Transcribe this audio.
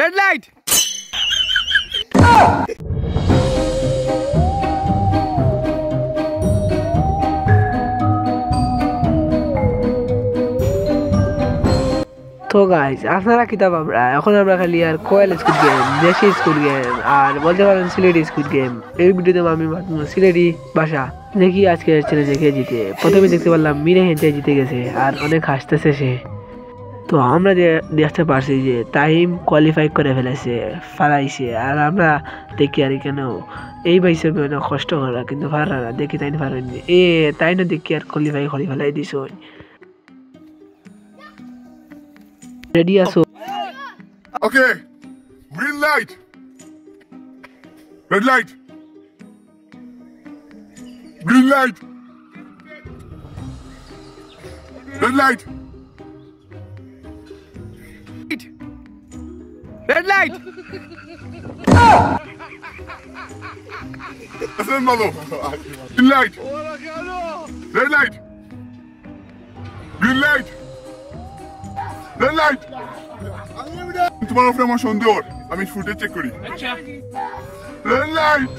Red light. তো guys আপনারা কিতাব এখন আমরা খালি আর কোয়েল স্কুড গেম, দেশি স্কুড গেম আর বলতে পারেন সিলেটি স্কুড গেম। এই ভিডিওতে আমি সিলেটি ভাষা দেখি আজকে চ্যালেঞ্জে কে জিতে। প্রথমে দেখতে পারলাম মিরে হেঁচে জিতে গেছে আর অনেক হাসতেছে সে। তো আমরা দেখতে পারছি যে টাইম কোয়ালিফাই করে ফেলেছে, ফালাইছে। আর আমরা দেখি আর কেন এই বাইসে অনেক কষ্ট করা কিন্তু পারা না, দেখি তাই পারেননি তাই না দেখি আর কোয়ালিফাই করে ফেলাই দিস। রেডি আছো? Okay. Green light. Red light. Green light. Red light. Red light. Listen, Malo. Green light. Red light. Green light. Red light. তোমার উপরে আমার সন্দেহ, আমি ফুটেজ চেক করি। Red light.